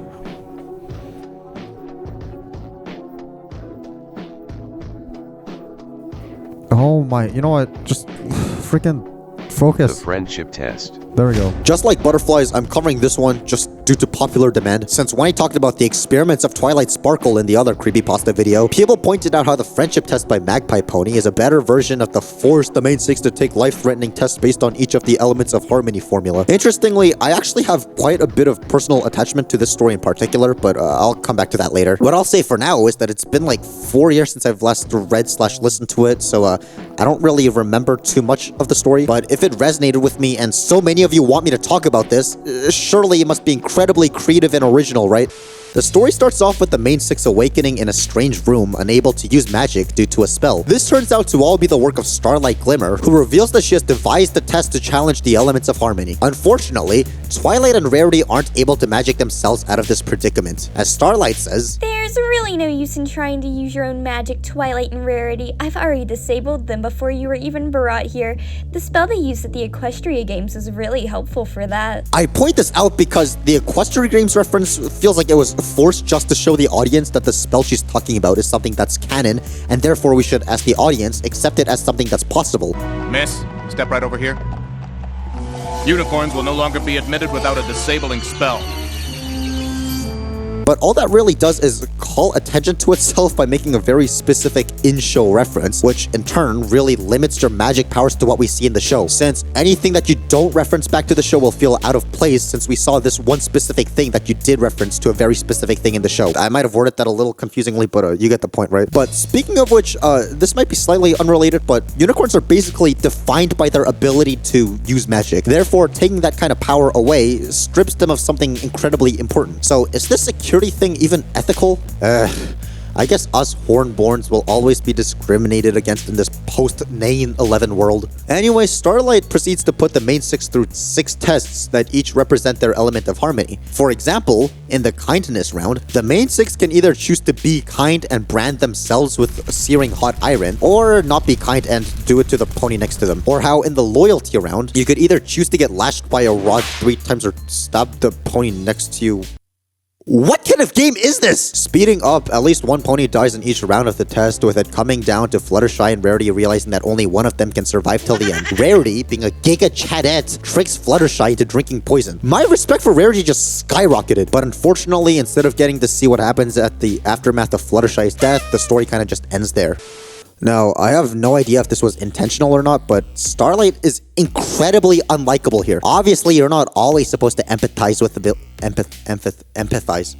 Oh my, you know what? Just freaking focus. The friendship test. There we go. Just like butterflies, I'm covering this one just due to popular demand. Since when I talked about the experiments of Twilight Sparkle in the other creepypasta video, people pointed out how the friendship test by Magpiepony is a better version of the force the main six to take life-threatening tests based on each of the elements of harmony formula. Interestingly, I actually have quite a bit of personal attachment to this story in particular, but I'll come back to that later. What I'll say for now is that it's been like 4 years since I've last read/listened to it, so I don't really remember too much of the story, but if it resonated with me and so many of you want me to talk about this, surely it must be incredibly creative and original, right? The story starts off with the main six awakening in a strange room, unable to use magic due to a spell. This turns out to all be the work of Starlight Glimmer, who reveals that she has devised the test to challenge the elements of harmony. Unfortunately, Twilight and Rarity aren't able to magic themselves out of this predicament. As Starlight says, "There's really no use in trying to use your own magic, Twilight and Rarity. I've already disabled them before you were even brought here. The spell they used at the Equestria Games was really helpful for that." I point this out because the Equestria Games reference feels like it was forced just to show the audience that the spell she's talking about is something that's canon, and therefore we should, as the audience, accept it as something that's possible. Miss, step right over here. Unicorns will no longer be admitted without a disabling spell. But all that really does is call attention to itself by making a very specific in-show reference, which in turn really limits your magic powers to what we see in the show, since anything that you don't reference back to the show will feel out of place since we saw this one specific thing that you did reference to a very specific thing in the show. I might have worded that a little confusingly, but you get the point, right? But speaking of which, this might be slightly unrelated, but unicorns are basically defined by their ability to use magic. Therefore, taking that kind of power away strips them of something incredibly important. So is this security thing even ethical? I guess us Hornborns will always be discriminated against in this post-Nane 11 world. Anyway, Starlight proceeds to put the main six through 6 tests that each represent their element of harmony. For example, in the kindness round, the main six can either choose to be kind and brand themselves with searing hot iron, or not be kind and do it to the pony next to them. Or how in the loyalty round, you could either choose to get lashed by a rod 3 times or stab the pony next to you. What kind of game is this? Speeding up, at least one pony dies in each round of the test, with it coming down to Fluttershy and Rarity realizing that only one of them can survive till the end. Rarity, being a giga chadette, tricks Fluttershy into drinking poison. My respect for Rarity just skyrocketed, but unfortunately, instead of getting to see what happens at the aftermath of Fluttershy's death, the story kind of just ends there. Now, I have no idea if this was intentional or not, but Starlight is incredibly unlikable here. Obviously, you're not always supposed to empathize with the empathize.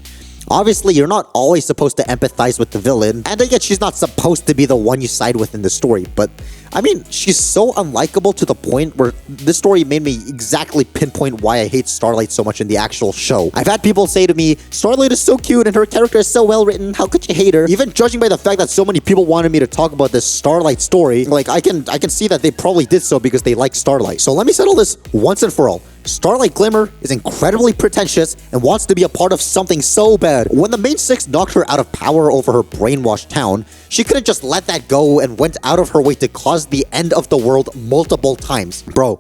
Obviously, you're not always supposed to empathize with the villain, and I guess she's not supposed to be the one you side with in the story, but I mean, she's so unlikable to the point where this story made me exactly pinpoint why I hate Starlight so much in the actual show. I've had people say to me, Starlight is so cute and her character is so well written, how could you hate her? Even judging by the fact that so many people wanted me to talk about this Starlight story, like I can see that they probably did so because they like Starlight. So let me settle this once and for all. Starlight Glimmer is incredibly pretentious and wants to be a part of something so bad. When the main six knocked her out of power over her brainwashed town, she couldn't just let that go and went out of her way to cause the end of the world multiple times. Bro,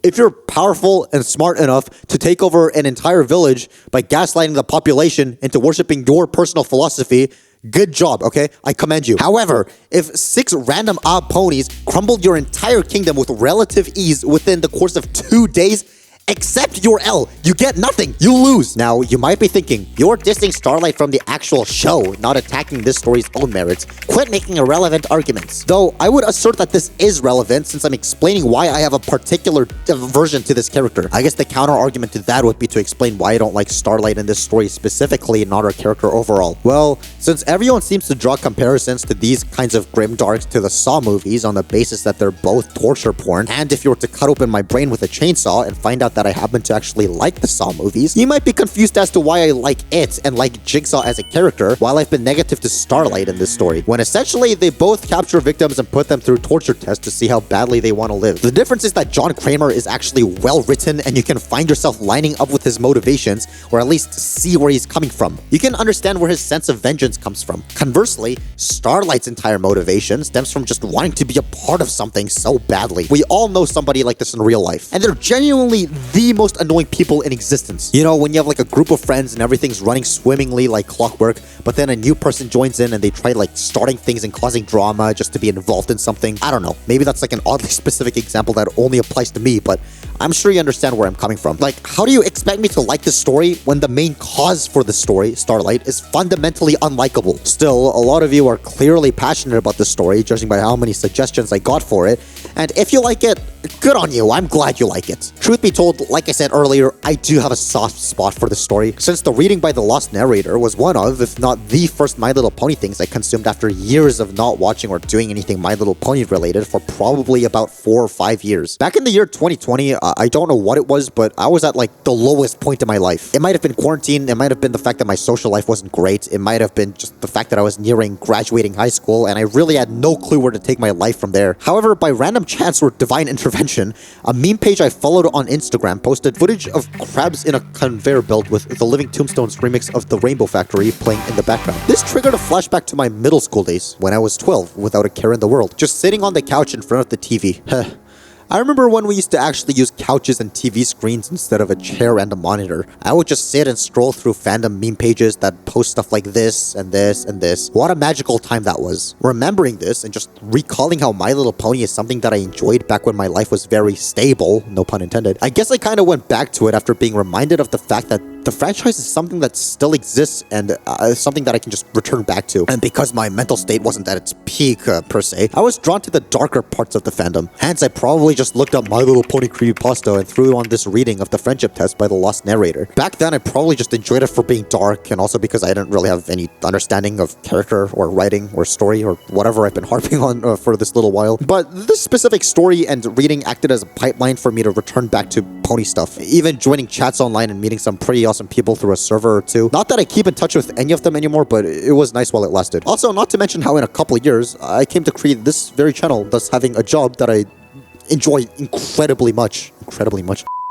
if you're powerful and smart enough to take over an entire village by gaslighting the population into worshipping your personal philosophy, good job, okay? I commend you. However, if 6 random odd ponies crumbled your entire kingdom with relative ease within the course of 2 days, accept your L. You get nothing. You lose. Now, you might be thinking, you're dissing Starlight from the actual show, not attacking this story's own merits. Quit making irrelevant arguments. Though, I would assert that this is relevant since I'm explaining why I have a particular aversion to this character. I guess the counter argument to that would be to explain why I don't like Starlight in this story specifically and not her character overall. Well, since everyone seems to draw comparisons to these kinds of grimdarks to the Saw movies on the basis that they're both torture porn, and if you were to cut open my brain with a chainsaw and find out that I happen to actually like the Saw movies, you might be confused as to why I like it and like Jigsaw as a character, while I've been negative to Starlight in this story, when essentially they both capture victims and put them through torture tests to see how badly they want to live. The difference is that John Kramer is actually well written and you can find yourself lining up with his motivations, or at least see where he's coming from. You can understand where his sense of vengeance comes from. Conversely, Starlight's entire motivation stems from just wanting to be a part of something so badly. We all know somebody like this in real life, and they're genuinely the most annoying people in existence. You know, when you have like a group of friends and everything's running swimmingly like clockwork, but then a new person joins in and they try like starting things and causing drama just to be involved in something. I don't know. Maybe that's like an oddly specific example that only applies to me, but I'm sure you understand where I'm coming from. Like, how do you expect me to like this story when the main cause for the story, Starlight, is fundamentally unlikable? Still, a lot of you are clearly passionate about this story, judging by how many suggestions I got for it, and if you like it, good on you. I'm glad you like it. Truth be told, like I said earlier, I do have a soft spot for this story, since the reading by the lost narrator was one of, if not the first My Little Pony things I consumed after years of not watching or doing anything My Little Pony related for probably about 4 or 5 years. Back in the year 2020, I don't know what it was, but I was at like the lowest point in my life. It might have been quarantine, it might have been the fact that my social life wasn't great, it might have been just the fact that I was nearing graduating high school, and I really had no clue where to take my life from there. However, by random chance or divine intervention, a meme page I followed on Instagram posted footage of crabs in a conveyor belt with the Living Tombstones remix of The Rainbow Factory playing in the background. This triggered a flashback to my middle school days, when I was 12, without a care in the world, just sitting on the couch in front of the TV. I remember when we used to actually use couches and TV screens instead of a chair and a monitor. I would just sit and scroll through fandom meme pages that post stuff like this and this and this. What a magical time that was. Remembering this and just recalling how My Little Pony is something that I enjoyed back when my life was very stable, no pun intended, I guess I kind of went back to it after being reminded of the fact that the franchise is something that still exists and something that I can just return back to. And because my mental state wasn't at its peak, per se, I was drawn to the darker parts of the fandom. Hence, I probably just looked up My Little Pony Creepypasta and threw on this reading of the friendship test by the lost narrator. Back then, I probably just enjoyed it for being dark and also because I didn't really have any understanding of character or writing or story or whatever I've been harping on for this little while. But this specific story and reading acted as a pipeline for me to return back to pony stuff. Even joining chats online and meeting some pretty awesome people through a server or two. Not that I keep in touch with any of them anymore, but it was nice while it lasted. Also, not to mention how in a couple of years, I came to create this very channel, thus having a job that I enjoy incredibly much.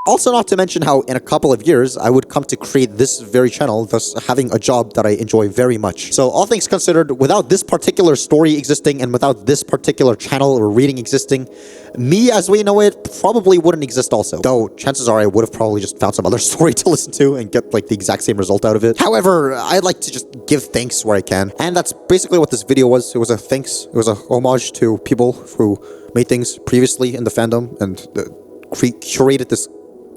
Also, not to mention how in a couple of years, I would come to create this very channel, thus having a job that I enjoy very much. So all things considered, without this particular story existing and without this particular channel or reading existing, me as we know it probably wouldn't exist also. Though chances are I would have probably just found some other story to listen to and get like the exact same result out of it. However, I'd like to just give thanks where I can. And that's basically what this video was. It was a thanks. It was a homage to people who made things previously in the fandom and curated this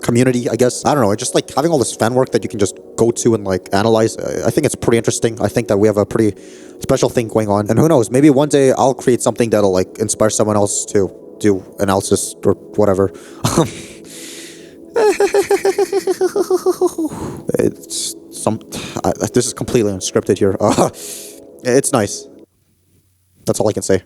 community, I guess. I don't know, it's just like having all this fan work that you can just go to and like analyze. I think it's pretty interesting. I think that we have a pretty special thing going on, and who knows, maybe one day I'll create something that'll like inspire someone else to do analysis or whatever. This is completely unscripted here. It's nice. That's all I can say.